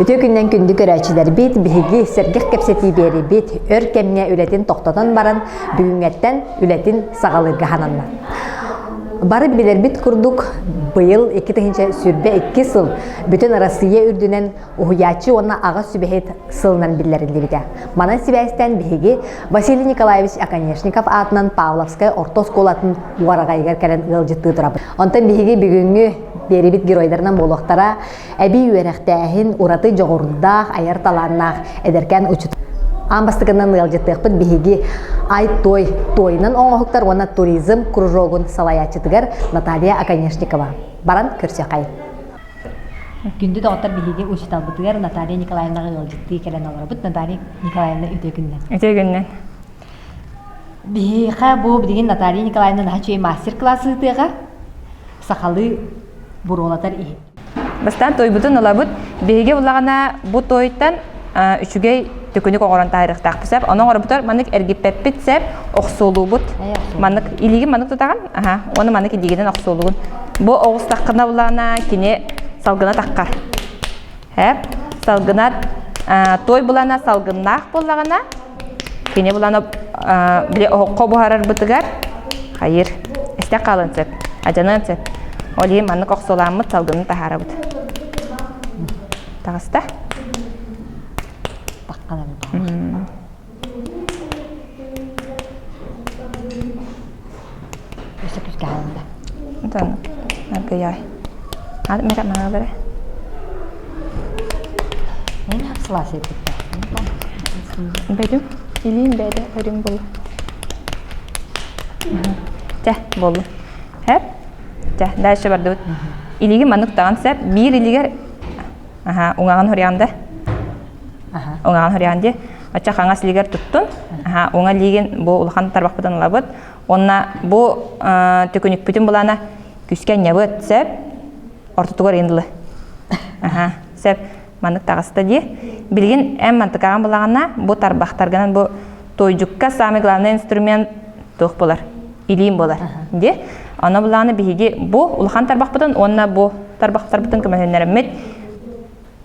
Ütü gündən gündü görəçilər bit, bihigi sərgih kəpsəti beri bit, ör kəmnə ületin toxtadan baran, büyüngətten ületin sağalırğı hananlar. Barı bilir bit kurduk, bıyıl 2 sürbə 2 sıl, bütün Rossiya ürdünen uhuyaçı ona ağa sübəhət sılından billerinde bide. Manan Sibəyəstən bihigi Vasiliy Nikolaevich Akanyeshnikov adından Pavlovskaya orta skolatın uğarağaygar kələn ılcıttığı durabı. Ondan bihigi bugünkü beribit giroylarından boluqtara, əbi yüərəqtəhin uratı жоғырындaq, ayar talanaq ederken uçut. Ambastıgından ылжыттықпыт бихиги ай тойынан оңоқтар оны туризм кружогын салаячытыгар Наталья Аканешникова. Баран көрсе қайын. Күнді доғыттар бихиги учиталбытыгар Наталья Николаевнаға ылжытты келен оларбыт Наталья Николаевна үтегіннен. Үтегіннен. Бихиға бұл деген Наталья Николаевна нәчей мастер-классы ұтыға сақалы бұролатар ие. Бастан той бұтын олабыт, бихиги бұлағана бұл тойттан үшігей төкөнүк оңорон тарихтак бисеп, анын орбутар манык эргиппеп битсеп, оксолубут. Манык илиги манык тутаган. Оны манык илигиден оксолугун. Бу огус таккына булана кине салгына таккар. Салгына той булана салгыннак буллагана. Кине булана биле окко бухарар бутыгар. Хайыр. Эсте калын сеп. Ажанын сеп. Олим манык оксоламы салгыны тахарабыт. Тагыста. Entonces, ¿qué hay? Mira, me va a ver. Ne hapsılası ettik? Bedim, iliğin bede, ödüm bolu. Bolu. Hep? Dərşə var da. İliği manıq dağın sep, bir iliğer uğağın hüryandı. Uğağın hüryandı. Açaq аңас лигер туттун. Оңа лиген бу улхан тарбакпытан лабыт. Онна бу төкөнүк бүтүн булана күскән ябыт сеп ортотугар ендиле. Сеп манык тагыста ди. Билген эм мантыкаган булагана бу тарбактарганан бу тойжукка самый главный инструмент тух болар. Илим болар. Ди. Ана булаганы биги бу улхан тарбакпытан онна бу тарбактарбытын кемәннәремет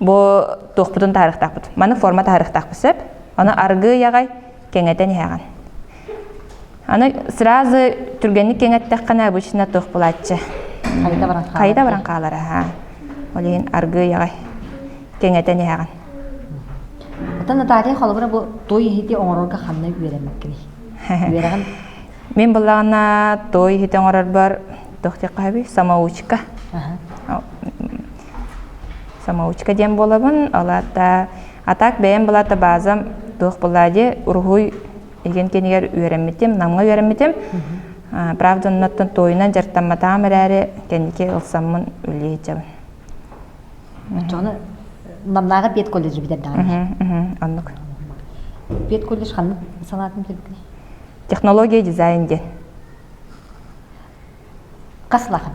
бу тухпытын тарихтакпыт. Манык форма тарихтакпы сеп аны аргы ягай кеңетен яган. Аны сразу түргенник кеңеттеккана обычно тух булатчы. Кайда баран калары. Олин аргы ягай кеңетен яган. Ата Наталья халыбыра бу той хити оңорга ханна үйренмеккени. Үйренген. Мен булагана той хити оңорор бар тохте кайбы самоучка. Самоучка дем болабын, алата атак бәйен булата базам тух булади ургуй еген кенигер үйренметем, намга үйренметем. Правда, наттан тойынан жартаматам әрәре кеннике ылсаммын үлейчебин. Жоны намнага бет колледжи бидердаган. Аннык. Бет колледж ханны санатын билгени. Технология дизайнде. Каслахан.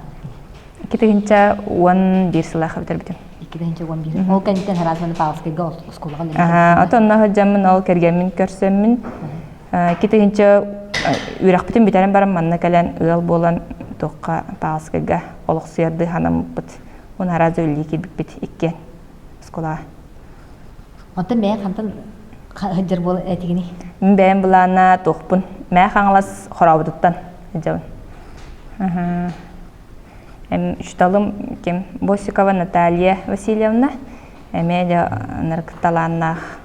Китегинче 11 сылаха битербитим. Ол кәнттен харазманы Павловскайга осколган. Атонна хаҗамын ал кергәнмен көрсәммен. Китегинче үрәкбитем битерәм барам манна калән ыл болан токка Павловскайга олык сыярды ханам бит. Он харазы үлли килбит иккен оскола. Антын мен хантын хаҗыр бол этигини. Мен бәйен булана токпун. Мен хаңлас хорабыттан хаҗабын. Үшталым кем Босикова Наталья Васильевна, эмеде наркоталаннах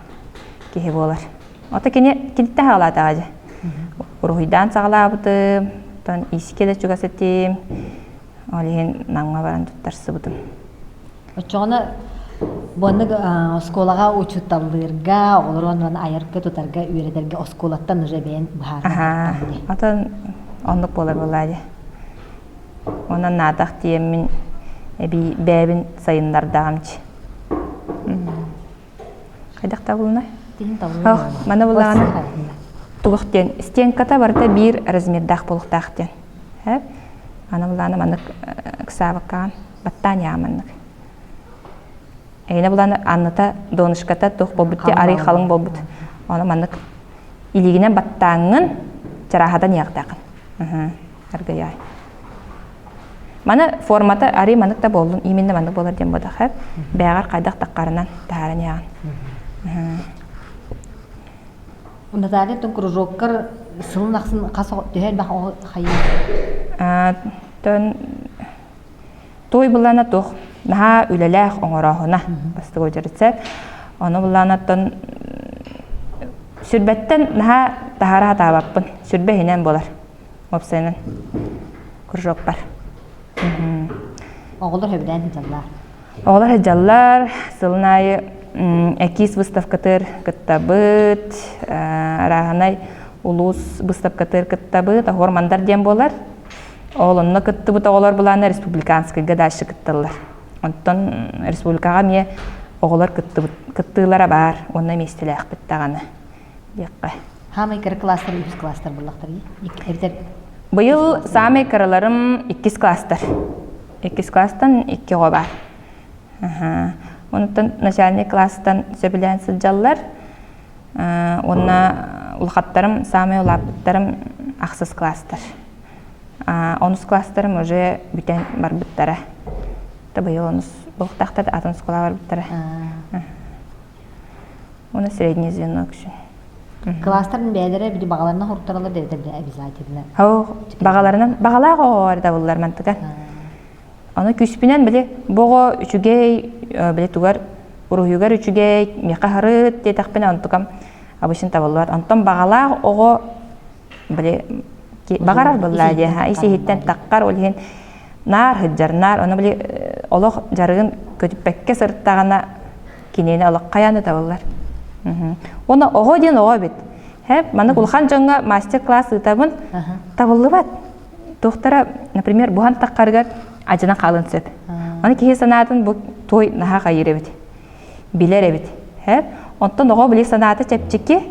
кихи болар. Ота кенетте халата ажа. Урухидан сагалабыты, тон исикеде чугасети, олиген наңга баран туттарсы бутым. Очоғаны бонны осколага учутталырга, олорон айыркы тутарга үйредерге осколаттан уже бейін бахар. Ота ондық болар болады. Онан надақ диемmin бәбин сайыннардағамчы. Қайдақта бұлына? Мана бұлағаны тұғықтен. Стенката барда бір размердақ болықтақтен. Ана бұлағаны манық кісабыққан баттан яғаманық. Әйіне бұлағаны анныта донышқата тұқ болбытте, арай қалың болбыт. Оны манық илігінен баттаңын жарахадан яқтақын. Арғы яй. Мана формата ари манык та болдун, именно манык болар дем бода хәп. Бәгәр кайдак таққарынан тааран яган. Наталья тон кружоккар сылын аксын кас төһәл бах хайы. Тон той булана тох наха үлеләх оңорахына басты гөҗәрсә. Аны булана тон сүрбәттән наха тахара табаппын. Сүрбә һинән болар. Опсайнан кружок бар. Оғылар хөбдән хиҗаллар. Оғылар хиҗаллар, сылнайы экис выставкатыр кыттабыт, раханай улус выставкатыр кыттабыт, ормандар дем болар. Олонны кыттыбыт оғылар буланы республиканскый гадашы кыттылар. Онтон республикага мие оғылар кыттылара бар, онна местеләх биттаганы. Якка. Хамай кыр кластер, үз кластер буллактар. Быйыл самый караларым 2 класстар. 2 класстан 2 бар. Онтон начальник класстан сөбүлән сылжаллар. Онна улхаттарым, самый улаппыттарым аксыз класстар. 10 класстарым уже бүтән бар биттара. Быйыл 10 булктактар атын школа бар биттара. Оны средний звено күшүн. Класстарын бәйләре биде багаларына хуртаралар дәдер обязательно. Багаларынан багалага орда буллар мантыга. Аны күспинен биле бого үчүгей биле тугар уруюгар үчүгей мекахарыт де такпен антукам абышын табылар. Антон багалаг ого биле багарар булла де ха исе хиттен таккар олген нар хыджарнар аны биле олох жарыгын көтүппекке сырттагана кинени алак каяны табылар. Оны ого ден ого бит. Хәп маны улхан жаңга мастер-класс ытабын табылыбат. Доктора, например, бухан таккарга ажына калын сөп. Аны кие санатын бу той наха кайыр бит. Билер бит. Хәп онтон ого биле санаты чепчикке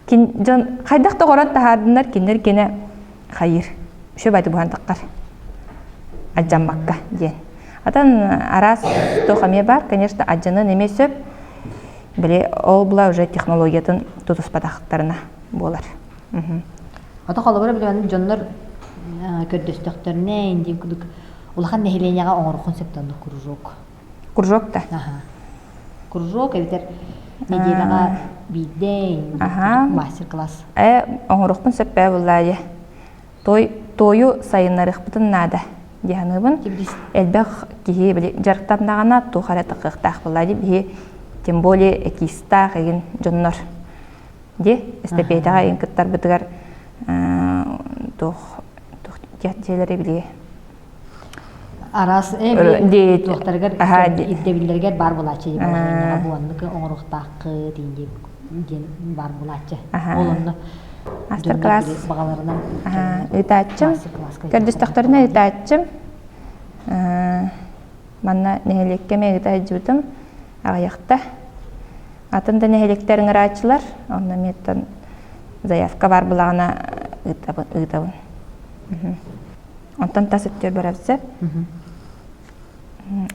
кин жан кайдак тогорат тахардындар киндер кине кайыр. Шо байды бухан таккар. Аджамакка ден. Атан арас тохаме бар, конечно, ажыны неме сөп. Биле ол була уже технологиятын тутус патахтарына болар. Ата халыбыр биле жоннор көрдөстөктөрүнө инди кудук улахан нехиленяга оңор концептанды кружок. Кружок та. Кружок элтер неделага биден мастер-класс. Оңор концепт буллай. Тою сайыннарык бутун нада. Диханыбын элбек кихи биле жарктандагана тухара такыктак буллай би. Тем более экиста хеген жоннор. Де эстепетага инкыттар битигер тох телери биле. Арас де тохтаргар иддебилдергер бар булачы булганда буаннык оңоруктакы динде бар булачы. Олонны мастер-класс багаларынан итачым. Көрдөстөктөрүнө итачым. Манна нехелекке мегитажутум. Аяқта. Атында нехелектерін ырачылар. Онна меттен заявка бар бұлағына ұйтабын. Онтан тасыптер бар әвзі.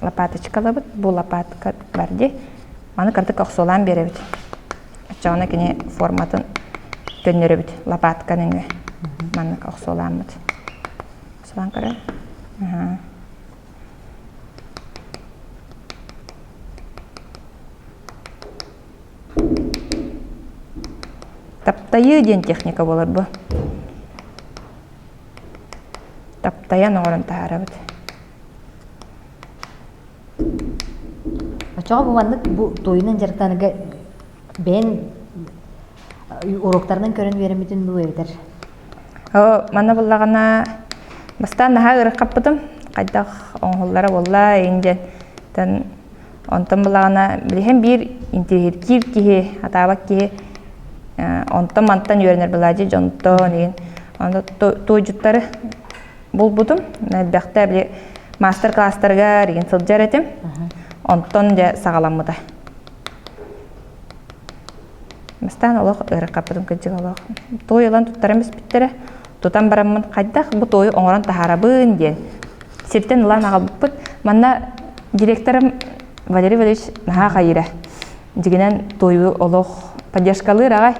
Лопаточкалы бұд. Бұл лопатка бар де. Аны кірдік оқсолан бері бұд. Ачауына кене форматын төннері бұд. Лопатканың манық оқсолан бұд. Солан кірі. Таптайы ден техника болар бу. Таптаян оңорын тахара бит. Ачага булганнык бу тойунан жарыктаныга бен уроктарынан көрөн беремитин бу эдер. Мана буллагана бастан наха ырыккаппытым. Кайдак оңоллара болла инде тан онтон буллагана билем бир интерьер кихи атабак кихи онтон мантан үйренер булажы жонтон деген. Анда той жуттары булбудум. Нәлбәктә биле мастер-класстарга деген сылжар этем. Онтон да сагаламмыда. Мастан олох ырыккаппытым кыжык олох. Той алан туттарымыз биттере. Тутан бараммын кайдак бу той оңорон тахарабын де. Септен лан агалбыт. Манна директорым Валерий Валерьевич наха кайыра. Дигенен тойу олох поддержкалы рагай.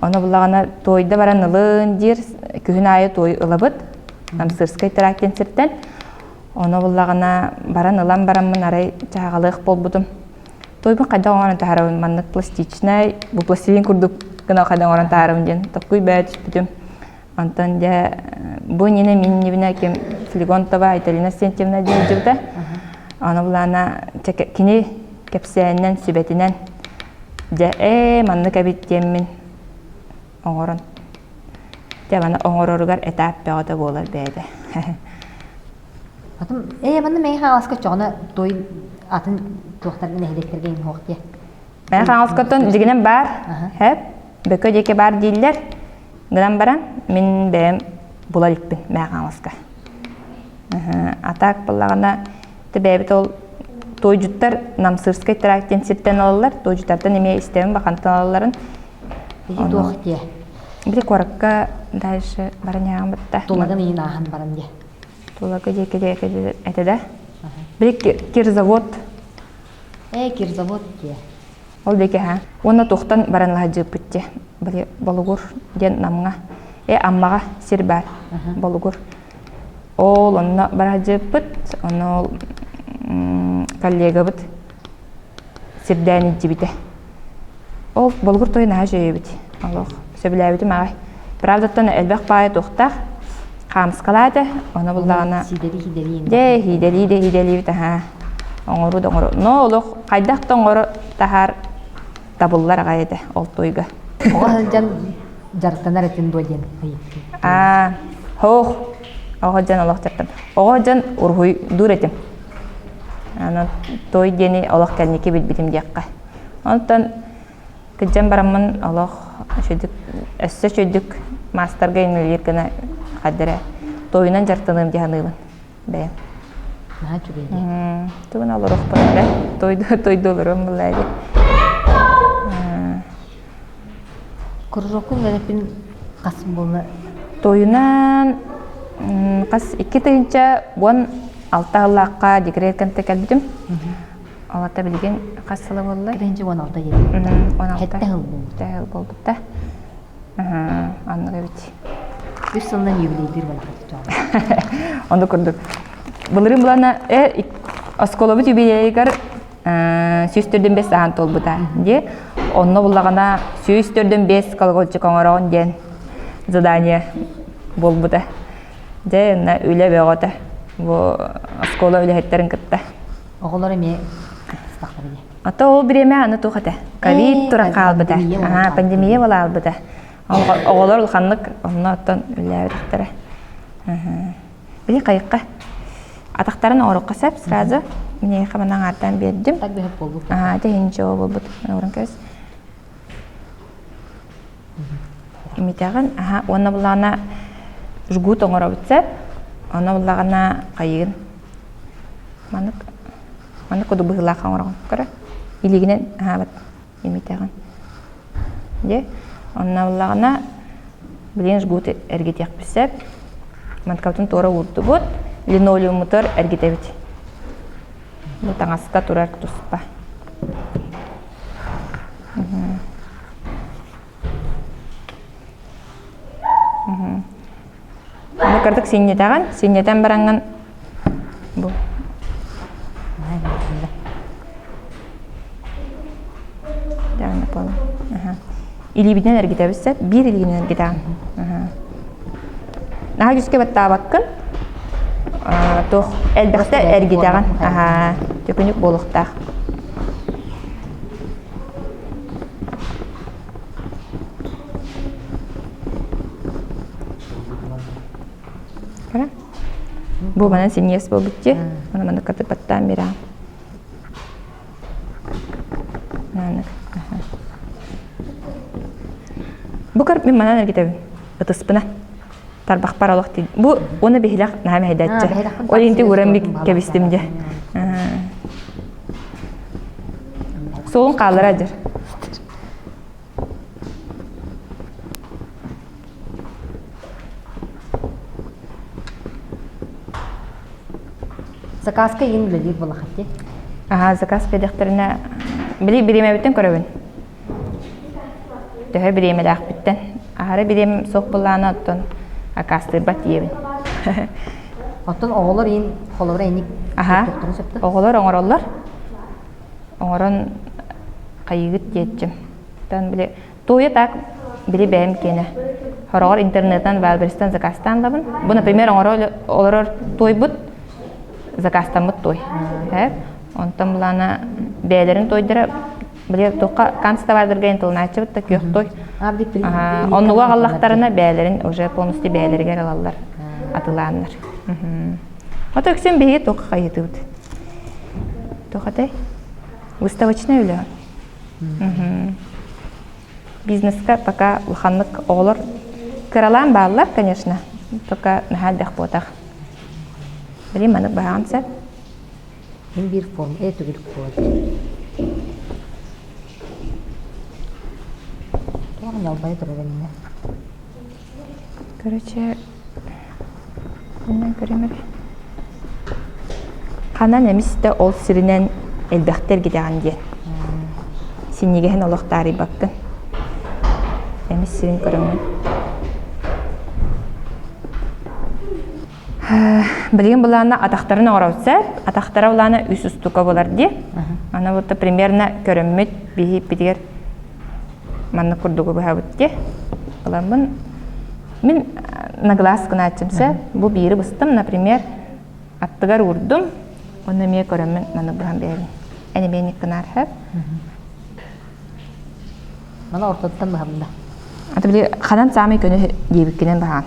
Оны буллагана тойда баранылын дир күн айы той ылабыт. Намсырскай тарактен сертен. Оны буллагана баран ылан бараммын арай чагалык болбутум. Тойбун кайда оңорон таарабын маннык пластичный, бу пластилин курдук гына кайда оңорон таарабын ден. Такой бәт бүтүм. Антон де бу нене мен небине кем Флегонтова Айталина Сентьевна дейжибде. Оны булана кини кепсәннән сүбәтинән де маннык әбиттеммин оңорон. Де бана оңороругар этап бәгәдә булар бәйдә. Атым, баны мен хааласка чоғына той атын туақтардың әйлектерге ең хоқ де. Мен хааласкаттан дигенен бар, хәп, бөкө деке бар дейілдер. Гынан баран, мен бәйім бұлар икпін, мен хааласка. Атақ бұлағына, бәйбіт ол той жұттар намсырскай трактен септен алалар, той жұттардан еме істемін бақантан алаларын. Бейі туақ де. Бір қорыққа дайшы баран яғын бұтта. Тулагын ең ағын баран де. Тулагы деке әтеді. Бір кирзавод. Кирзавод де. Ол деке ха. Оны тоқтан баранлаға жып бітте. Бір болуғыр ден намға. Аммаға сер бар болуғыр. Ол онына бара жып біт. Оны ол коллега біт. Сердәні жібіті. Ол болуғыр тойына жөйі біт. Олық сөбілі әбіті мағай. Правдаттан әлбәқ бағы тоқтақ. Қамыс қалады. Оны бұлдағына. Хидели біті. Оңыру. Но олық қайдақ тоңыру тахар табылылар ғайды ол тойға. Оға жан жарықтанар әтін дойден. Хоқ. Оға жан олық жартан. Оға жан ұрғой дур әтім. Той дені олық кәлінеке бітбітім дейққа. Онтан күджен барамын олық өссі шөйдік мастарға енелер кіна қадыры. Тойынан жартанығым дейханығын. Бәйім. Наға жүгейді. Туғын алыр оқпын әлі. Тойды олырым бұл әлі. Құржоқын ғалепін қасым болны? Тойынан қас 2 түйінчә 16 ғылаққа декірер кәнті кәлбітім. Алата білген қасылы болды. Кірінші 16 еді. 16 ғыл болды. Тәғыл болды да. Анығы өте. 3 сылынан евлейдер болды. Онды көрдік. Бұлырым бұлана осколы бұт юбилейлер сүйістерден 5 саған тол бұта. Онны бұлағана сүйістерден 5 қалғолчы қоңырауын ден задание бол бұта. Үйлі бәғота. Осколы үйлі хеттерін күтті. Оғылары ме қыстақтары де? Ата ол біреме аны туқаты. Ковид тұра қал бұта. Пандемия бола ал бұта. Оғылар ұлқанлық онны оттан үйлі әуіріқтері. Біле қайыққа. Атақтарын орыққа сәп, сразу мне қаманан артан бердім. Так бейіп болу. Тәйінші ол бол бұд. Орын көз. Еметеғін, оны бұлағына жгут оңыра бұтсәп, оны бұлағына қайығын. Маны көді бұғылақ оңырағын. Көрі? Илігінен еметеғін. Оны бұлағына білен жгут әргетек бісәп, манткаптың торы ұрды бұд. Линолеумутар әргетебет. Бұл таңасыта тұрар тұспа. Бұл кірдік сенетаған, сенетен баранған бұл. Дәуінді болу. Илебеден әргетебетсе, бір илегінен әргетаған. Наға жүзге бәтті абаққын. Тоқ әлбәқті әргедеген төкінік болуқтақ. Бұл бана сенес бол бүтте. Оны маны кірді баттан бері. Бұл кіріп мен манан әргедеген. Үтіспіна. Тарбақ паралық дейді. Бұл оны бейілақ нәме әйдәтчі. Ол енді өрәмбек кәбістімде. Солын қалыр әдір. Заказка ең білдер болақ әтте? Заказ педектеріне білі біреме біттен көрәбін. Дөхі біреме дақ біттен. Ағары бірем соқ болағына оттын. Акастыр бат ебін. Оттон оğullar ин холовра иник Аха. тоқтырын сөпті. Оғылар оңороллар. Оңорон кайыгыт жетчим. Тан биле тойы так биле бәм кене. Хорогор интернеттан Валберстан закастан лабын. Бу, например, оңорол олорор той бут закастан бут той. Хәп. Онтан булана бәйләрен тойдыра биле тоққа канцтавардырга интылначы бут та күйөк той. Оннуга галлактарына бәйләрен уже полностью бәйләргә алалар. Атыланнар. Вот өксен беге тоққа кайыты бут. Тоқатай. Выставочный үлі. Бизнесқа пока лханлык оғылар кыралан бағылар, конечно. Только нахалдық ботақ. Білем, манық баған сәп. Мен бір форм, түгілік болады. Тоғын ялбай тұрады мені. Короче, бұндан көремір. Қанан әмісті ол сирінен элбәқтер гидаған ден. Синегеген олықтары баққын. Әміс сирин көрімін. Білген бұлағына атақтарын оғыраусы, атақтары бұлағына үс ұстуқа болар де. Ана бұлты примерно көріммет бейіп бедігер манны күрдігі бұға бұтте. Бұлағын мен на глаз қына атчымсы, бұл бейірі бұстым, например, аттығар ұрдым, оны мен көрімін манны бұған бәрін. Әне бейін екінар әп. Мана ортадықтан бұғамында. Аты біле қадан самай көні ебіккенен бұған.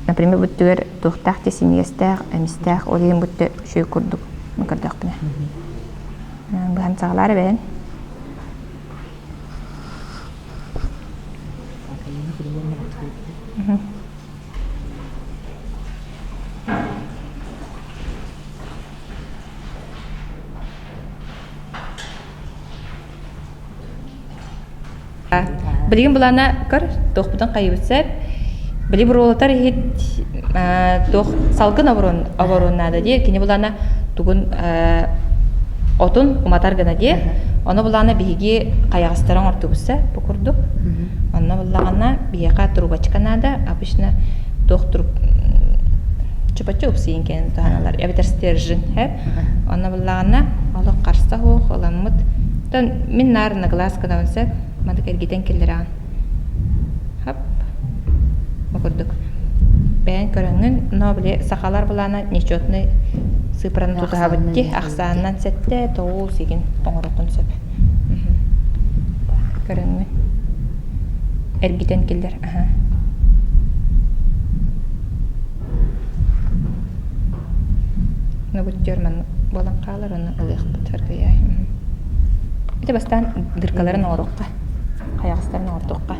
Например, бұттығыр тұқтақ те сенегестәқ, әмістәқ, олеген бұтты шөй күрдік. Мүкірдіқ бұны. Бұған сағылары бәрін. Білген бұлана көр, тоқпыдан қайыбытсап, біле бір олатар ет салғын аборуннады де, кені бұлана түгін отын ұматар ғана де, оны бұлана бейге қаяғыстарың орты бұса, бұқырдық. Оны бұлағана бейеқа трубачканада, обычно тоқтыр чупачу ұпсейін кені тұғаналар, әбетерстер жын, оны бұлағана олық қарса хоқ, оламыд. Мен нарына глаз қадауынса, мадық әргеден келдер аған. Хап, мұқырдық. Бәйін көріңін, но біле сақалар бұлана нечетный сыпыраны тұтыға бітте, ақсағынан сәтті тоғыл сеген оңырықын сөп. Көріңін. Әргеден келдер. Оны бұттер мән болан қалар, оны ұлық бұттар көй. Это бастан дыркаларын оруққа, қаяғыстарын ортуққа.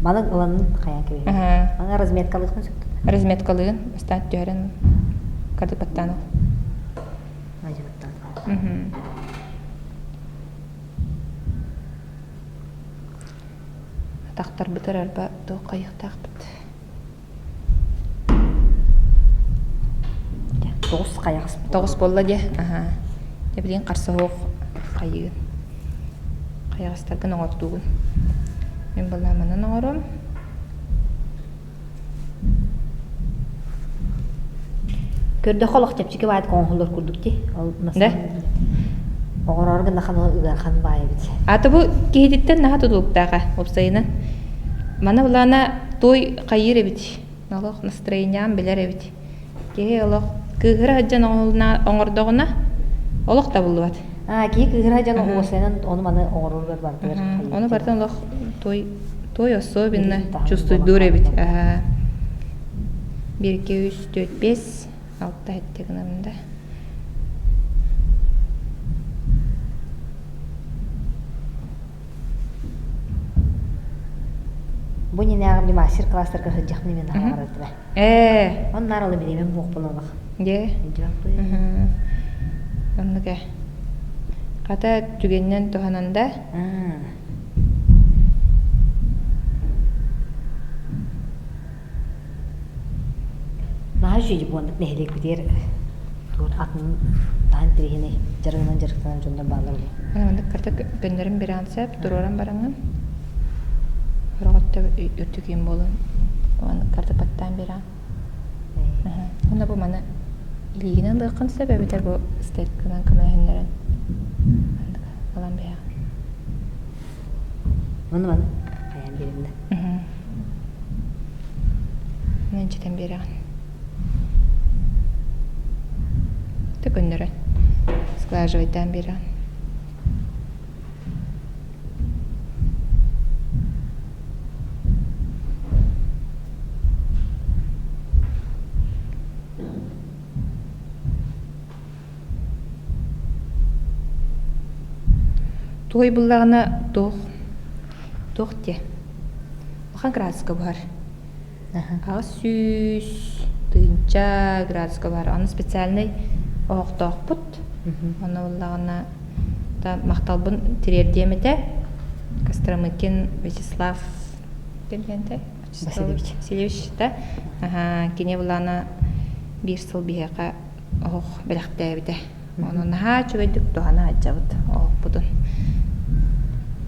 Мана ыланын қаян кебе. Мана разметкалығын сөпті. Разметкалығын бастан түйерін кардыпаттаны. Ажыбаттаны. Тақтар бұтыр әрба доқ қайықтақ бұт. Тоғыз қаяғыз. Тоғыз болла де. Білген қарсы оқ қайығын. Қайығыстарғын оңыртуғын. Мен бұлламанын оңырым. Көрді қолық тепчеке байд қоңғылыр күрдік де. Да? Оғырарғын нақаны ұғарған байы біт. Аты бұл кейдеттен наға тұтылықтаға опсайынан. Мана бұлана той қайыр әбіт. Олық настроениям білер әбіт. Кеге олық күйгірі ғаджан оңырдығына олық та болды бат. Кей күйгірі ғаджан оңырсайынан оны маны оңырырғыр бардығыр. Оны бардан олық той особенно чувствует дур әбіт. 1, 2, 3, 4, 5, 6 әттегін амында. Бұл не ағым де мастер класстарға жақны мен ағар өтті. Он наралы білемен бұқ болалық. Онныға қата түгеннен тұғананда Наға жүйді бұғандық нәхелек бітер атын тағын тірегіне жарғынан жарықтынан жондан бағылар бұл. Онымындық қарта көндерін бір ансап, тұроран бараңын. Құрағатта үртіген болын. Оны қарта паттан бір ан. Ona bu mana ilginen bakın sebebidir bu estetikten kamerahınların. Falan bir ya. Onu bana ayağım birimde. Önceden beri an. Tek önlere. Sklajaydan beri an. Той буллагына тох те. Охан градуска бар. Ага сүйс тынча градуска бар. Аны специальный оқтоқпут. Оны буллагына да мақталбын тирердемете Костромыкин Вячеслав дегенде Васильевич да. Ага кине буллагына бир сыл биһэка ох белэхтээбите. Оны наха чүгэдик тухана аджабыт. Ох бутун.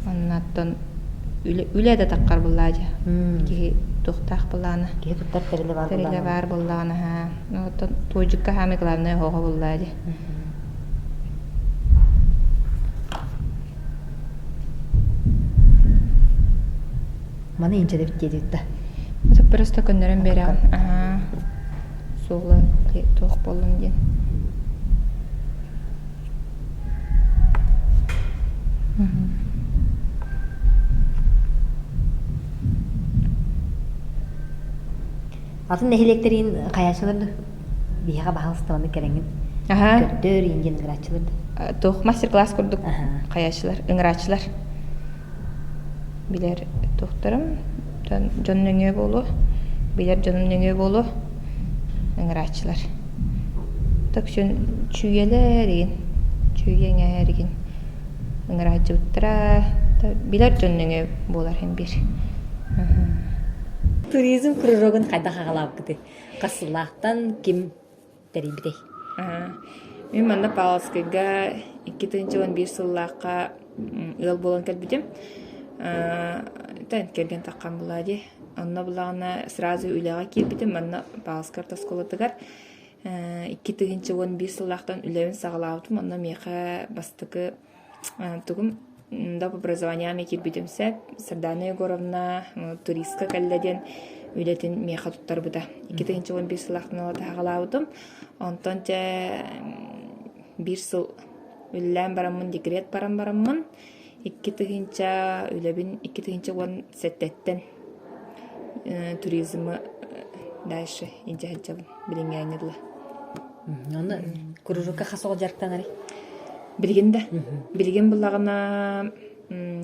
Оннаттан үле да таққар буллаажа. Ки тухтақ буллаана. Ки туттар тереле бар буллаана. Тереле бар буллаана ха. Оттан тойжукка хами главное хого буллаажа. Мана инче деп дедитта. Так просто көндөрөн берем. Ага. Соглы тох болун ден. Атын нехилектерин каяшылырды. Бияга бахалыстабаны кереңин. Ага. Көттөр инген грачылырды. Тох мастер-класс курдук. Каяшылар, ыңырачылар. Билер тохтарым жоннөңө болу. Билер жоннөңө болу. Ыңырачылар. Так шөн чүйелер деген. Чүйеңер деген. Ыңырачы уттара. Билер жоннөңө болар hem bir. Туризм кружогын кайда кагалап кете. Касылактан ким терибите. Мен манда Павловскайга 2011 сыллакка ыл болон келбитим. Тен келген таккан булади. Онна булагына сразу үлега келбитим. Манда Павловскар тосколотугар 2011 сыллактан үлебин сагалабытым. Онна меха бастыкы тугум да по образованию ми келбитимсе Сардана Егоровна туристка калледен үлетин меха туттар буда. 2011 сыллактан ала тагалабытым. Онтон те bir сыл үллән барамын, декрет барамын. 2-тыгынча үлебин 2-тыгынча он сеттеттен туризмы дальше инжаджабын билингәнедла. Аны кружокка хасол жарктанары. Билген булагына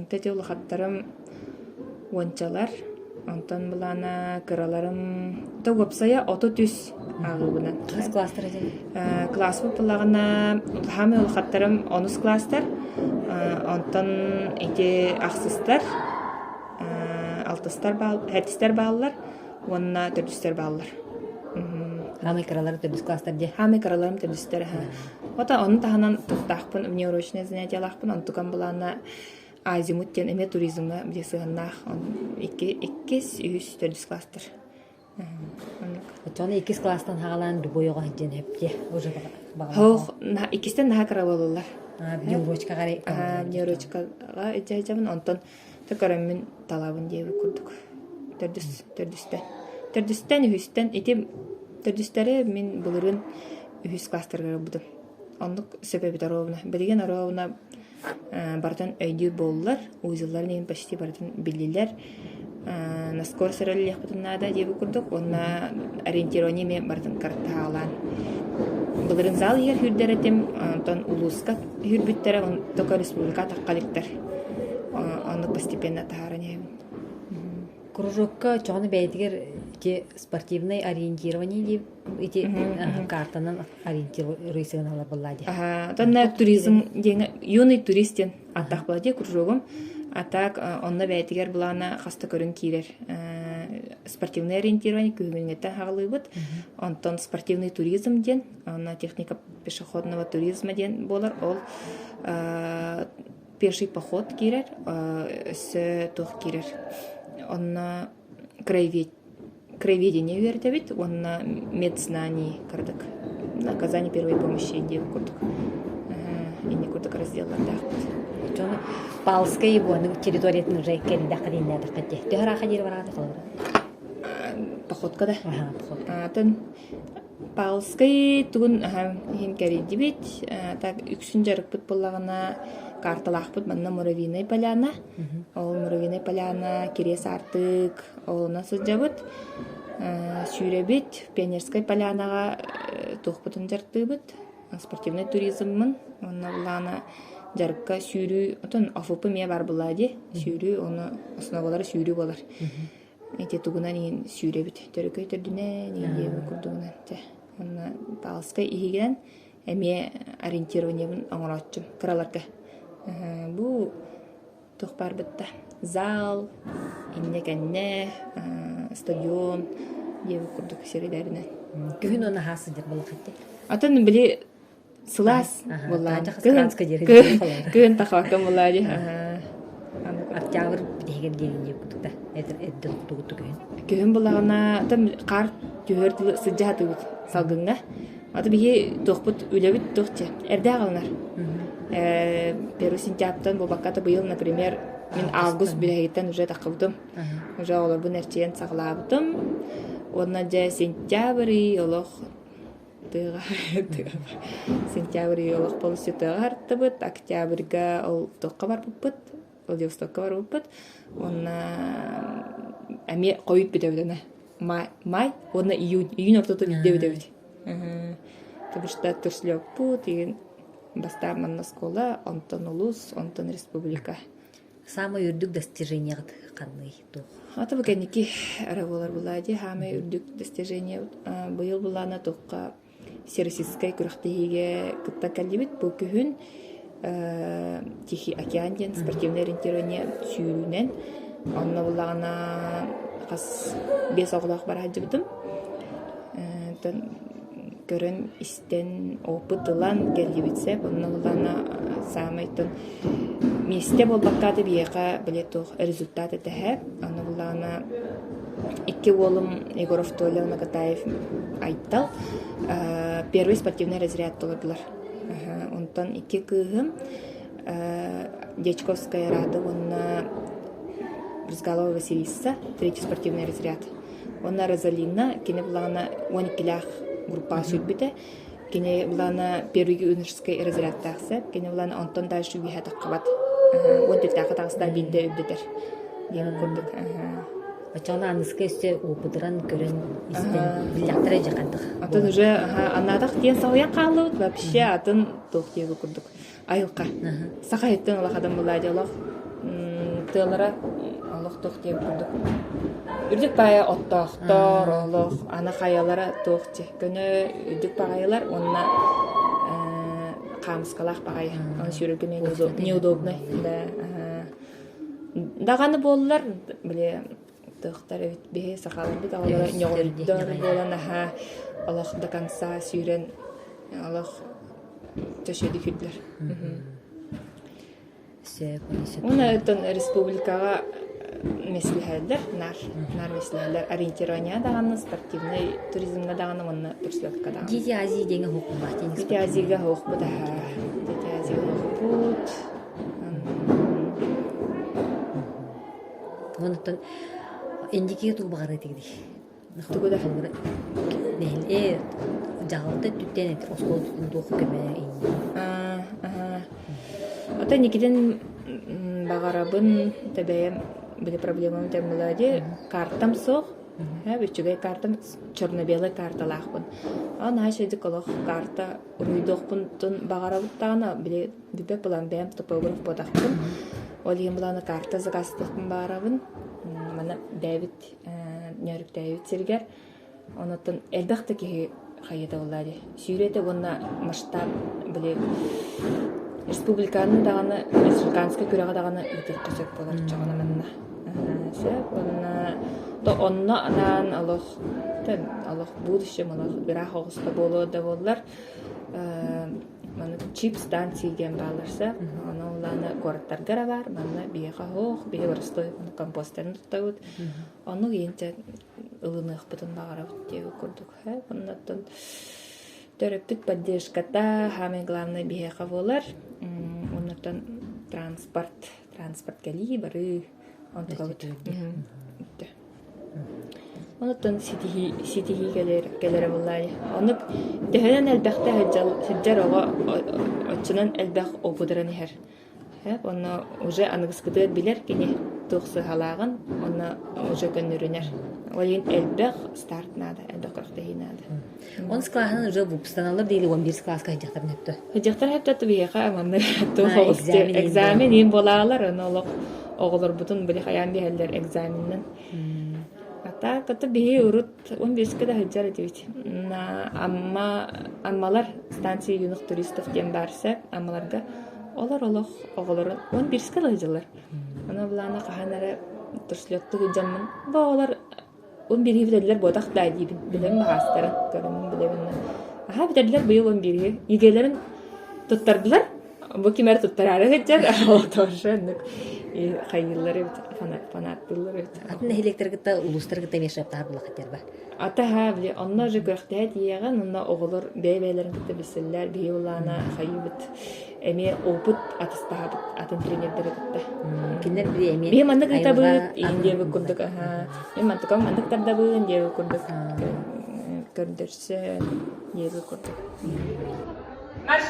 тетеулы хаттарым ончалар. Антон булана кыраларым тогопсая ототүс агыбынан. Класстар эден. Класс булагына хамы хаттарым 10 класстар. Антон эти ахсыстар, 6-стар бал, 7-стар баллар, онна 4-стар баллар. Хамы кыралары төбүс класстар де. Хамы кыраларым 4-стар. Ота оны таханан туктахпын, внеурочное занятиялахпын, антукан булана азимуттен эме туризмга бисыгыннах 2-3 класстар. Отчоны 2 класстан хагалан дубойога хиджен хепте уже бага. Хох, 2-стен наха карабалалар. Неврочка гари. Неврочкага эжажабын онтон текарамын талабын деп курдук. Төрдүстен үстен эти төрдүстөрү мен булырын 3 класстарга будум. Ондук себеби таровна. Билген аровна бартан өйдү боллар, уйзыллар мен почти бартан билилер. На скор сырыллык бутунада деп курдук. Онна ориентирование мен бартан картаалан. Булырын зал егер хүрдеретем, онтон улуска хүрбүттер, он тока республика таккалыктар. Ондук постепенно тааране. Кружокка чоны бәйтигер те спортивный ориентирование деп эти картанан ориентируйсын алар буллади. Тонна туризм деңе юный туристен аттак буллади кружогум. Атак онна бәйтигер булана хаста көрүн кирер. Спортивный ориентирование күнгөнөтө хагалыбыт. Онтон спортивный туризм ден, онна техника пешеходного туризма ден болар. Ол пеший поход кирер, с тух кирер. Онна краевед краеведение вердебит, он на медзнании кардык. На оказание первой помощи деп курдук. И не курдук разделларда. Жоны Палскай буны территориятын уже келде кадинде даккате. Төхөр хадир барады калыр. Походка да. Поход. Атын Палскай тугун хин кериди бит. Так үксүн жарык боллагана карталахпыт манна Муравьиной поляна. Ол Муравьиной поляна керес артык. Ол насыл жабыт. Сүйребит Пионерской полянага тухпутун жартыбыт. Спортивный туризммын. Онна булана жарыкка сүйрүү, отон афупы ме бар булади. Сүйрүү, оны основалары сүйрүү болар. Эти тугунан ин сүйребит. Төрөкөй төрдүнө нендеби курдугунан. Онна Палскай игиден эме ориентированиебин оңоротчум кыраларга. Бу тухпар битта. Зал, инне-кенне, стадион деби курдук серидеринен. Күн оны хасыдыр булакытты. Атын били сылас булла. Күн тахакым буллади. Октябрь деген деп кутукта. Эдер тугуту күн. Күн буллагана атын кар түйөрдү сыжаты салгынга. Аты бии тохпут үлебит тохче. Эрдэ агалнар. 1 сентябрьтан бу бакката быйыл, например, мен август билегиттен уже такыбытым. Уже олар бу нерчен саглабытым. Онна же сентябрь олох тыга. Сентябрь олох полностью тыгартыбыт, октябрьга ол токка барбыт, Владивостокка барбыт. Онна эми коюп битебидена. Май, онна июнь ортото битебидебит. Табышта төслөп пут деген бастар манна школа, онтон улус, онтон республика. Самый үрдүк достижение кандай тух. Ата букеники арабалар булади, хамы үрдүк достижение быйыл булана токка Всероссийской күрәхтәһигә кытта калибит бу күн Тихий океан ден спортивное ориентирование сүйрүнен онна булагана кас 5 оглак бар хаҗыбытым. Көрөн истен опытылан келибитсе онна булагана самайтын месте болбаккаты бияка билетох результаты тәһә онна булагана 2 олым Егоров Толя Нагатаев айттал первый спортивный разряд толдылар. Онтон 2 кыгым Дечковская рада, онна Брызгалова Василиса, 3 спортивный разряд. Онна Розалина, кине булана 12 группа сүрбите, кине булана первый юношеский разряд тахса, кине булана Антон дальше виха таккабат. Вот это тахта бинде үбдетер. Дем курдук. Ачана аныска өсте опыдыран көрөн истен билактыра жакандык. Атын уже анадак тен сауян калып, вообще атын тох дебе курдук. Айылка. Сакайттан алакадан булади алак. Тылара алак тох дебе курдук. Үрдүк бая оттохтор алак ана хаялара тохче. Көне үрдүк багайлар онна камскалах багай. Аны сүрүгүнө неудобно. Да. Даганы боллар биле тохтар бе сакалар бит алар нёгдор болана ха Аллах до конца сүйрен Аллах төшөдү күтлөр. Уна это республикага меслехелдер, нар меслехелдер ориентирование даганы спортивный туризмга даганы мына турслыкка даганы. Дети Азии деген хукумат. Дети Азияга хукумат. Дети Азияга хукумат. Онтон индики тубагары тигди. Тугуда. Нел жагалта түттен оскол түтүн тух көмө Ата никиден багарабын табем били проблемам темлади картам сох. Бичугай картам черно-белый карталахпын. Ана шедик олох карта уйдохпын тун багарабыттагана били бибек булан бем топограф бодахпын. Олием буланы карта загастыкпын барабын. Мана Дэвид Нёрк Дэвид Сергер. Онотон элбахта ки хайда олади. Сүйрете гонна масштаб били республиканы даганы республиканская күрәгә даганы үтеп качак булар чагына менә. То онна анан Аллах будущем Аллах бирах огыста боло да боллар. Мана чип станцияден баларса, аналарны городтарга бар, мана бияга хох, бия барыстой компостern туттагыт. Аны генче ылынык бутун багара деп көрдүк. Оннан төрөппүт поддержката самый главный бихека болар. Оннан транспорт кали бары онтогот. Оннан ситихи келер буллай. Онук дехен элбекте хеджар ого очунан элбек обудран хер. Онно уже аныгыскыдыр билер кини тухсы халагын, онно уже көннөрүнер. Олин элбек старт надо, элбек кырыкты надо. Он классын уже выпусканалар дейли 11 класска хеджактар нетті. Хеджактар хептаты бияка аманны экзамен ем болалар, онолок оголор бутун били хаян бихеллер экзаменнен. Ата ката бие урут 11 да хеджар дебит. Аммалар станция юнук туристов дем барса, аммаларга олар оголорун 11 да хеджалар. Ана булана каханара турслетту хеджамын. Ба олар 11 биделер бодак дайди билем багастарын көрөм билем. Аха биделер быйыл 11 игелерин туттардылар. Бу кимер туттарары хеджар, ол тошенник. И хайыллары фанаттылар. Атын электргитта улустаргитта мешаптар булакаттар бар. Ата ха били онно же көрөктө дияган, онно оголор бейбелерин китте бисиллер, бийулана хайыбыт. Эме опыт атыстабыт, атын тренердер китте. Киндер бир эме. Би мандык айтабыт, инде бу курдук, аха. Мен мандыкам мандыктарда бу инде бу курдук. Көрдөрсө, ебе курдук. Марш!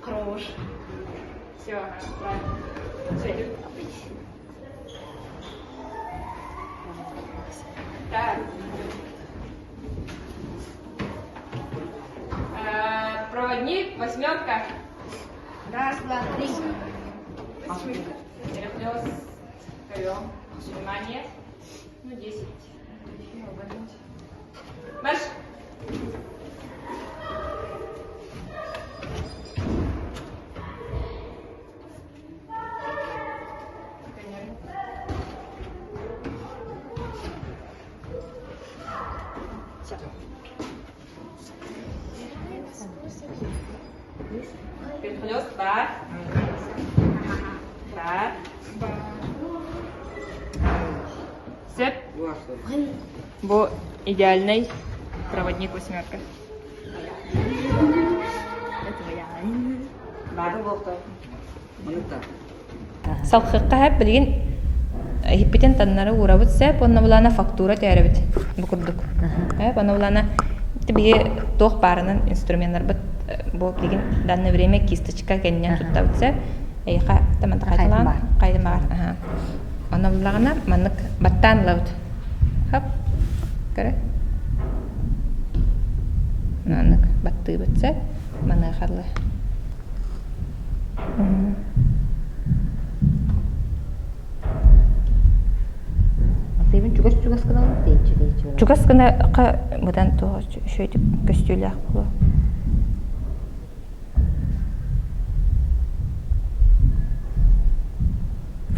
Хорош. Все, правильно. Все, идет. Так. Проводник, 8. Раз, два, три. Переплёс. Встаём. Внимание. 10. Марш. Переплёс. Так. Так. Сеп. Бо идеальный проводник 8. Салхыкка хәп билген хиппетен таннары урабыт сәп, онна булана фактура тәребит букурдук. Онна булана тебе тох барынан инструменттар бит бу билген данное время кисточка кеннен туттабыт сәп, эйха таман кайдын бар. Онна булагана маннык баттан лавт. Хап. Кара. Маннык батты бит сәп, мана харлы. Себен чугас кана дейчи. Чугас кана мыдан то шөйтүп көстүлөк боло.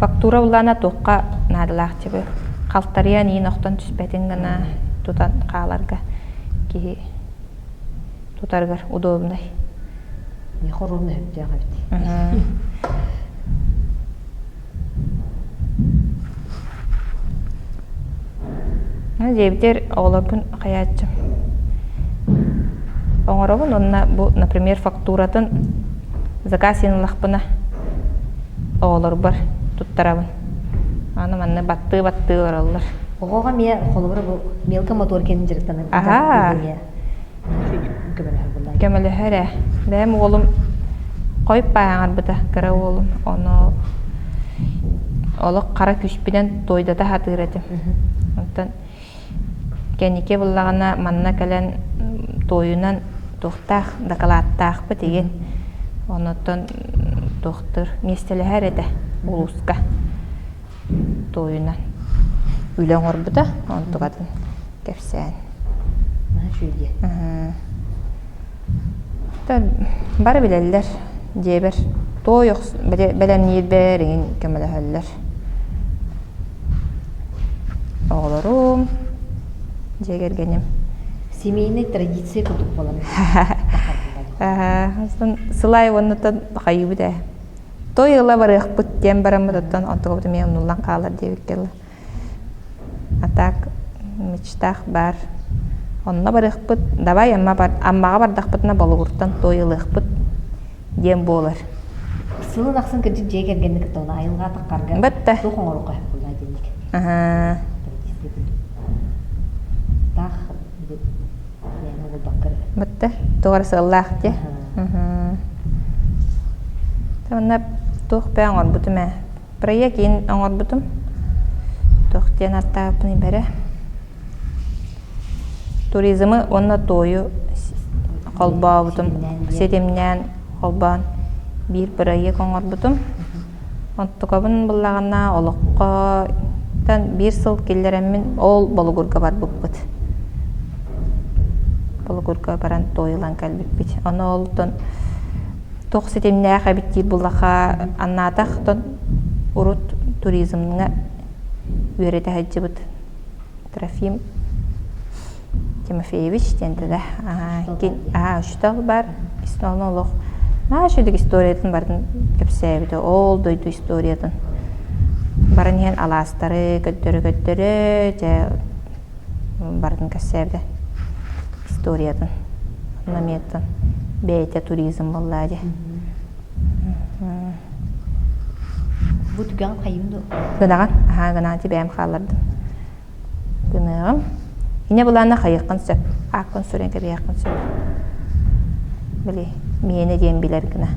Фактура улана тоққа надылақ тебе. Қалтария нейін оқтан түспәтін гана тутан қаларға ки тутаргар удобный. Не хорунный жаға бит. Дебитер оғларбын қаятчым. Оңырабын, онна bu, например, фактуратын закасин лақпына оғлар бар туттарабын. Аны манны батты ораллар. Оғаға мен қолыбыр бұл мелкі мотор кенін жырықтаны. Аха. Көмілі әрі. Дәм оғылым қойып баяңар бұда кірі оғылым. Оны олық қара күшпіден тойдата хатыр едім. Онтан кәнеке бұллағына манна кәлін тойынан тоқтақ, дақалаттақ бұ деген. Онытын тоқтыр местелі әр еді бұлысқа тойынан. Үйлен ғор бұда, оны тұғатын кәпсән. Шүйде. Бары білелер, дебір. Той бәлем ниет бәріңін көмілі әлілер. Оғылырым, дегергенім. Семейный традиция күдік боламыз. Сылай оннутан хайыбы да. Той ыла барыхпыт тем барамыдаттан онтугабыты мен нуллан каалар дебиккелла. Атак мечтах бар. Онна барыхпыт, давай аммага бардахпытына балугуртан той ылыхпыт дем болар. Сылын ақсын кірді жей кергенді кітті оны айылға таққарға. Бітті. Тоқын орыққа бұлай денек. Тақ мені ол баққыры. Бітті. Тоғар сығыллақ де. Тамына тоқ бәң оңыр бұтым ә. Бірайя кейін оңыр бұтым. Тоқ ден аттағы бұны бәрі. Туризмы онна тойы қолба бұтым. Сетемнен қолбан. Bir birayı koңор butum. Ontukabın bullağına oluqqa tan bir sıl kelleremin ol bolugurga bar bupbut. Bolugurga baran toyulan kalbipbit. Onu oldan toq setemnäge habitdi bullaqa annataqtan urut turizmga üerete hajjibut. Trafim Timofeyevich dendide. Uştal bar. İsnolun oluq. Нашидик историятын бардын кепсебиде, ол дойду историятын. Барын ен аластары, көттөрі, же бардын кепсебиде историятын. Наметтен бейте туризм боллади. Бұ түген қайымды? Гынаған, гынағанти бәйім қалардым. Гынағым. Ине бұлана қайыққын сөп, аққын сөренке бейаққын сөп. Біле. Мені дем білер гына.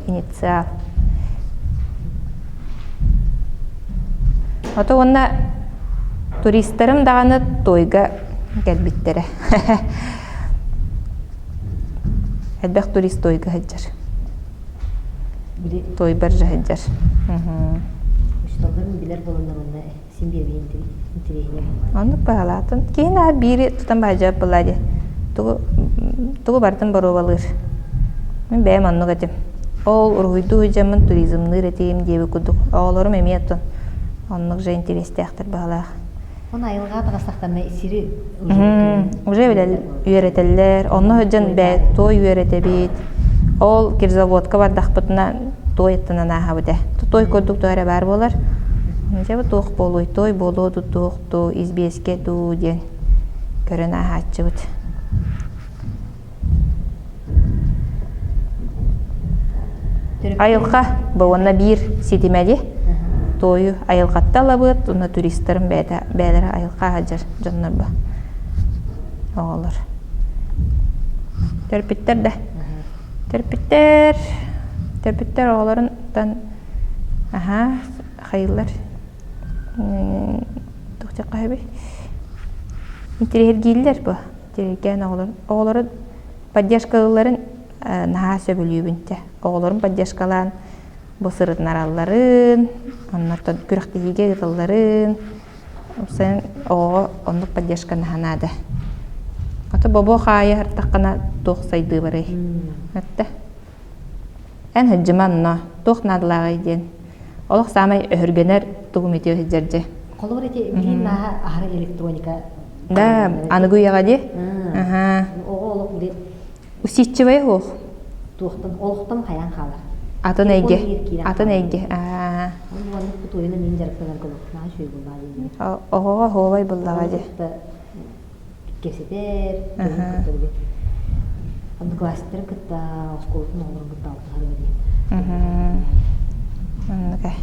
Инициал. Ото онна туристерім дағаны тойга кәлбиттері. Әлбәқ турист тойга хаджар. Той бір жа хаджар. Үшталдарын білер болуында сен бермей интерейіне. Онды бағалатын. Кейін әр бири тұтан бағажап болады. Тугу бартын бару балыр. Мен бәйім анну қатым. Ол ұрғыйду жамын туризмны ретейім дебі күдік. Оғыларым әметтін. Оннық жа интересті әқтір бағалақ. Оны айылға тағастақтарына сирі уже біләл үйеретелер. Онны өджін бәй той үйеретебейд. Ол кирзаводқа бардақ бұтына той еттінен аға бұды. Той көрдік тойра бар болар. Жабы тоқ болуй. Той болу тұтуқ ту, избеске ту ден. Көрін аға атчы бұд. Айылға бұғына бір сетемәді тойы айылғатта алабыд, оны туристерім бәлері айылға ажар жонлар ба. Оғылыр. Төрпіттер да. Төрпіттер оғыларын қайылар. Тоқтек қайбай. Интерегер кейлер бұл. Интереген оғыларын поддержкалыларын наға сөбілі өбінті. Оғыларын поддержкалан бұсырытын араларын, оннартан күріқтігеге ғытыларын, ұпсайын оғы ондық поддержка нағанады. Ата бобо қайы артаққана тоқ сайды бары. Өтті. Ән хүджіманна тоқ надылаға еден. Олық самай өргенер тұғым етеу хеджерде. Қолы бір ете білейін наға ағыры электроника? Да, анығу яға де. Оғы олық білейін. Уситчі бай оқ? Туқтан, олықтан қаян қалар. Атын әйге. Атын әйге. Оны бұт ойына мен жарықталар көмік. Наға шөй бұлға дейін. Оғыға хоғай бұллаға де. Кесетер, көрін классиктер кытта, осколтун олорун кытта алтыгары дейін. Анныкай.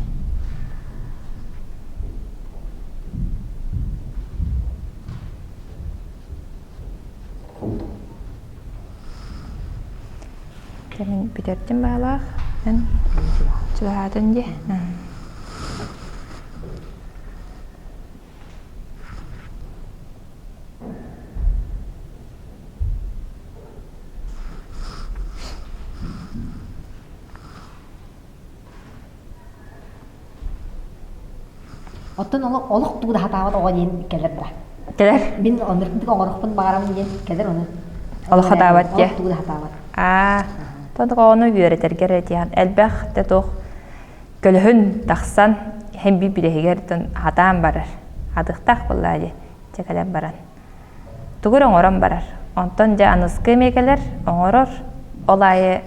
Мен бүтерттен бағалақ, мен чылағатын де. Оттон олық туғыда хатауат оға дейін келер бұра. Келер? Мен оныртындық оңырықпын бағарамын дейін келер оны. Олық хатауат де? Олық туғыда хатауат. Тонтық оны үйеретергер етіған. Әлбәқ де тоқ көліхін тақсан hem bir bileğerden hatam barar. Adıqtaq bulladı. Çekelem baran. Tuğuran oran barar. Онтон жа аныскы мекелер, оңорор, олайы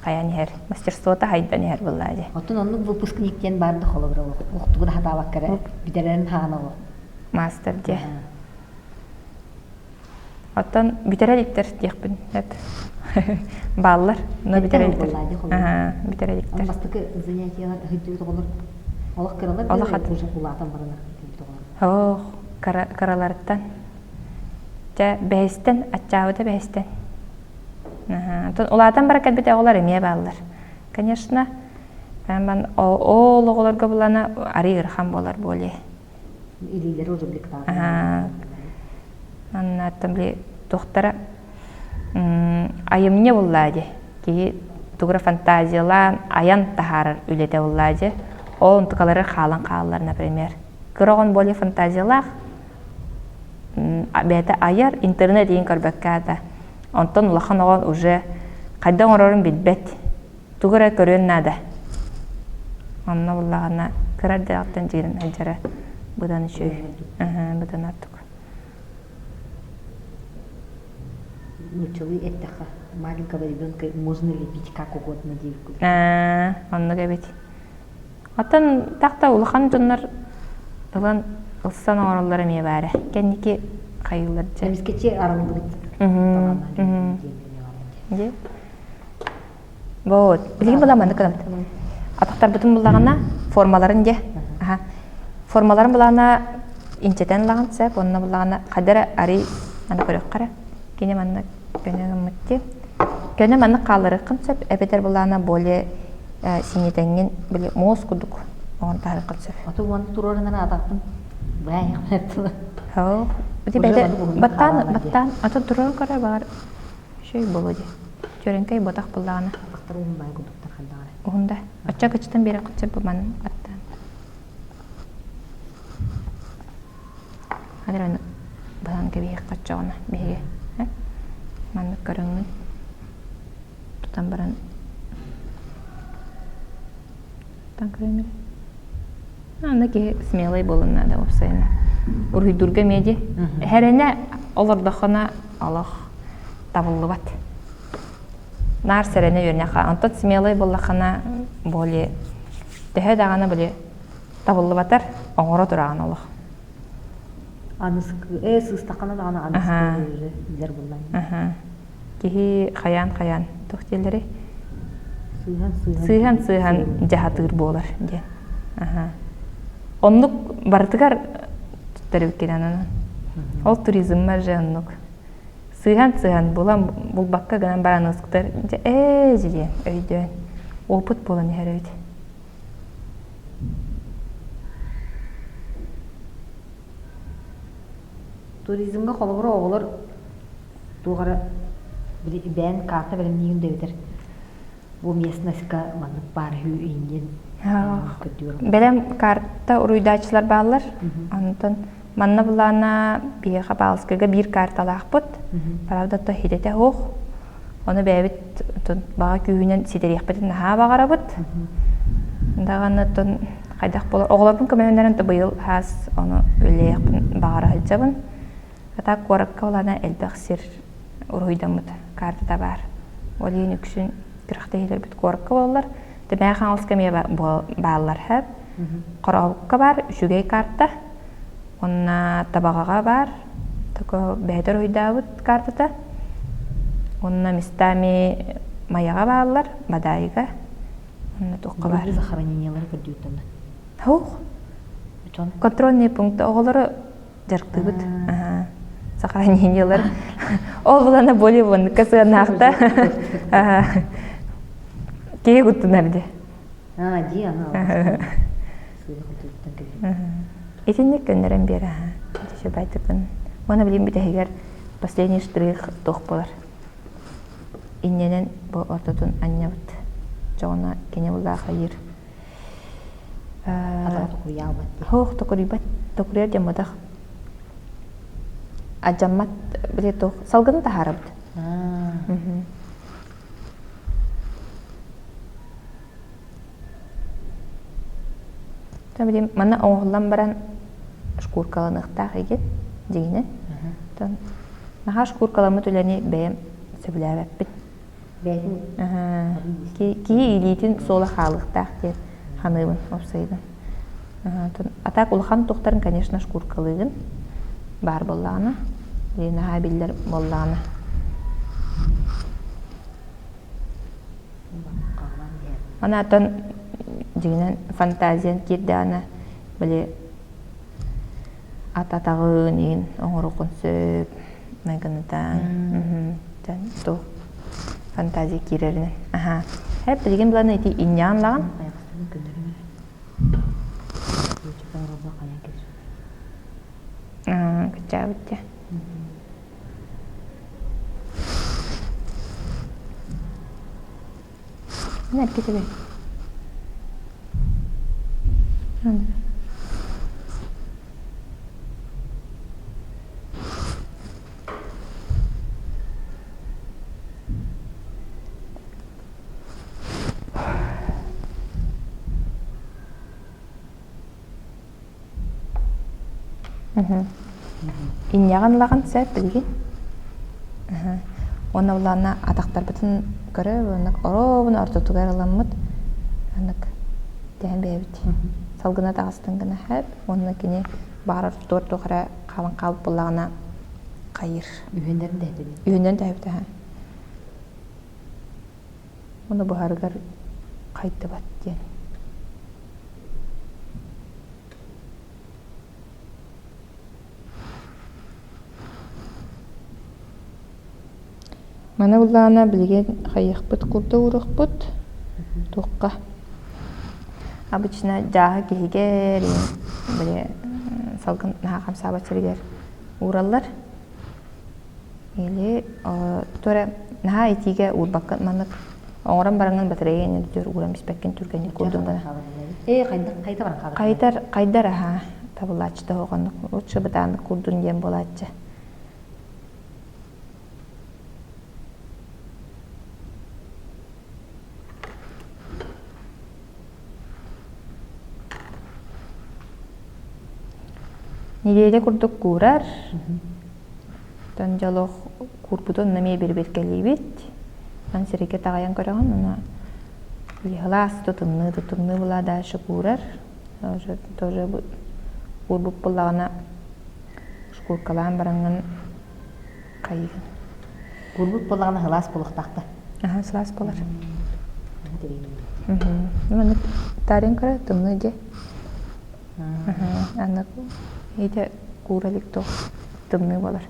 каян хер, мастерствота хайдан хер буллади. Отун оннук выпускниктен барды холобра уктугун хатабак кара бидерен хаана ол. Мастер де. Оттон битереликтер диякпин деп. Баллар, но битереликтер. Ага, битереликтер. Бастыкы занятиялар хыйдуу тоголор. Олох кыралар уже кулатан барына тоголор. Ох, каралардан. Жа бэстен, аччаабыда бэстен. Улаатан баракат бите оголар эмие баалар. Конечно, мен ол оголорго булана ари ырхан болар боле. Илилер уже бликтар. Аннаттан били тохтара айымне буллади. Ки тугра фантазиялан аян тахарыр үлете буллади. Ол тукалары халан каалар, например. Кырогон боле фантазиялах бәті айар интернет ең көрбәккәді. Онтон улахан оғын уже қайдан орорын білбет. Туғыра көрен нәді. Онна бұллағына кірәрді ақтан жерін әжірі бұдан үшөй. Бұдан артық. Начали это маленького ребенка можно лепить как угодно девку. Онна кәбет. Атын тақта улахан жонлар ұлан ылсан оңырлары ме бәрі. Кәнеке қайылар жа. Әмескече арылды бит. Вот. Білген бұламанды қадам. Атақтар бұтын бұлағына формаларын де. Формаларын бұлағына инчетен лағын сәп, онына бұлағына қадары ари маны көрек қара. Кене маны көне ғымытте. Көне маны қалыры қын сәп, әпетер бұлағына боле синетенген біле моз күдік. Оған тары қын сәп. Аты оғанды тұрорынан атақтың бәйі қынаттылы. Хау. Баттан аты тұрор қара бар. Шөй болу де. Жөренкей ботақ бұлағына. Ақтар оғын бай күдіктар қалдағары. Оғында. Атча күчтен бері қын сәп бұманың аттан. Хадыр оны бұдан кәбейік қатшағына бейге. Манны көріңін. Тұтан баран. Тұтан көріңін. Аны ке смелый болуна да опсайна. Урхидурга меди. Хәрене олардахана Аллах табылы бат. Нар сәрене йөрнәха. Антот смелый боллахана боле. Тәһә дагана боле табылы батар. Оңора тураган Аллах. Анысы сыстақана дағана анысы зер боллай. Кихи хаян тохтеллери. Сыйхан Сыйхан жахатыр болар. Оннук бартыгар туттарып кенанан. Ол туризм маржа оннук. Сыйхан болам бул бакка гынан баранысктар. Жие өйдөн. Опыт болан херөйд. Туризмга холгора оголор тугара бән карта белемнигин дөйтер. Бу местностька маны бар хүү инген. Белем карта уруйдачылар баллар. Антон манна булана биега балскага бир карта лахпут. Правда то хидете хох. Оны бәбит тон бага күүнен сидерияхпетин ха багарабыт. Даганы тон кайдак болор. Оглордун көмөндөрүн то быйыл хас оны өлеяхпын багара хыджабын. Ата коракка олана элбексир уруйдамыт карта бар. Олин үксүн кырахтайлар бит коракка болар. Демә хаңылска ме баллар хәп. Карабыкка бар, үчүгей карта. Онна табагага бар. Тако бәдер уйдабыт картата. Онна мистами маяга баллар, бадайга. Онна тукка бар. Захоронениялар көрдүйтөндө. Хух. Контрольный пункт оголору жарктыбыт. Сохранениялар. Ол булана боле вон касыгынакта. Кей гуттунарди. Ди ана. Итинник көннөрөн бери. Деше байтыкын. Мана билим бит эгер последний штрих тох болар. Инненен бу ортотун аннябыт. Жона кене була хайыр. Хох токурибат, токурер жамадах. Ажаммат биле тох салгын тахарабыт. Табилим мана оңгуллан баран шкуркалыныктак эген дегене. Тон Наха шкуркаламы түләне бәйем сөбіләбәппін. Бәйтін. Ки илитин сола халықтақ дер ханымын опсайдын. Атак улхан тоқтарын, конечно, шкуркалығын бар боллағына. Наха білдер боллағына. Ана атын жігінен фантазиян керді ана біле ататағын ең оңыр оқын сөп мәгінітан. Ту фантазия керерінен. Әп білген біланы еті иньянлаған. Күтча өтті. Ne hareketi be? Иньяғанлаған сәт білген. Оны оларына атақтар бұтын көрі, онық оробын ортотуғар аламыд. Онық дән бәйбіт. Салғына тағыстың ғына әп, оны кене бағар тұр-тұқыра қалын қалып болағына қайыр. Үйендерін дәйбі. Үйендерін дәйбіті. Оны бұғарығар қайтты бат ден. Мана бұллағына білген қайық бұт, құрды ұрық бұт, тұққа. Обычно жағы кейгер, біле салғын нағам сабатшыргер ұралар. Или тұра наға етіге ұрбаққын манық оңыран бараңын батырайын өтір ұрам біспәккен түргені көрдің ғана. Қайдар аға табылачты оғандық. Ұтшы бұтағындық көрдің дем болачы. Неледе күрдік көрар, тон жалоқ көрбудон нәме бір-бір бет. Мен сереке тағаян көріған, оны ғылас тұтымны бұла дәші көрар. Тоже көрбіп бұлағына шкуркалан бараңын қайығын. Көрбіп бұлағына ғылас бұлықтақты. Ғылас болар. Мен тарин көрі тұмны де. Ете куралик тоқ тымны болар.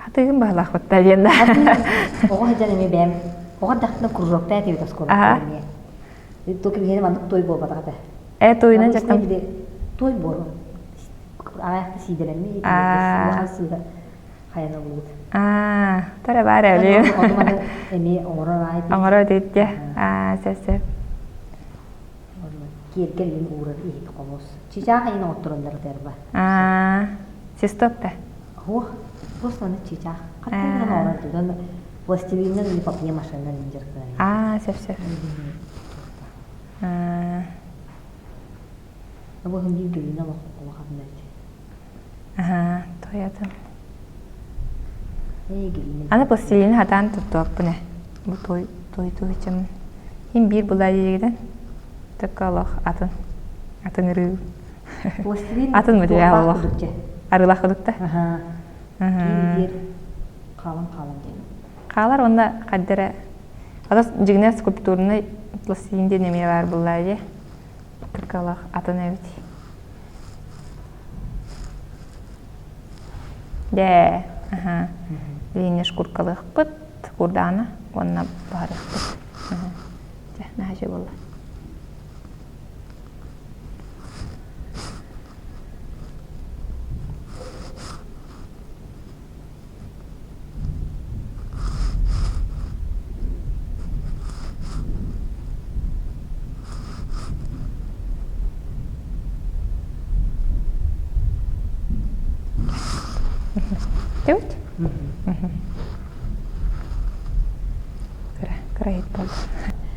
Атығын бағылақ бұтта денді. Оға жан еме бәм. Оға дақтына күррокта әтебі тас көріп. Токи бігені мандық той бол батағады. Тойынан жақтам. Той бол. Ағаяқты сиделерме. Оға сыйға қаяна болуды. Тора бар әулі. Оны маны әме оңырар айты. Оңырар дейді. Сәсіп. Кергер ең ұғырар ейді қомыз. Чичаға ең оттырындар дәрі Сестопта. Просто она чича. Как-то она туда пластилинный или папье машина не держит. Сеп. Но вот они глина лохотнать. Тоятын. Ана пластилин хатан туттуак бұны. Бұл той чем. Хим бир бұла дегеден. Тыққалық атын. Атын үрі. Атын мұдыр ағылық. Арылақ ұдықта. Кейдер қалым дейін. Қалар онда қаддара. Адас жігіне скульптурны пластилинде неме бар бұла де. Тыққалық атын әбіт. Де. Линия шкуркалых пыт, курдана, он на барых пыт. Нахажи было. Түт? Крайт болды.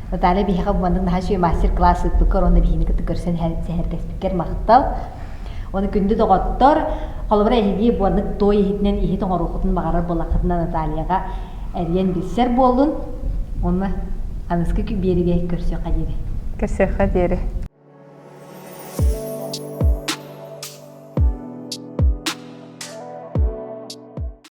Наталья бихиға бұмандың наға мастер-класс үтбікір, оны бихіні күтті көрсен сәхәркәспікер мақтал. Оны күнді доғаттар, қолыбыра әйгі бұмандың той ехетінен ехет оңарухытын мағарар болақытына Натальяға әрген білсер болын, оны анысқы беріге көрсе қадері. Көрсе қадері.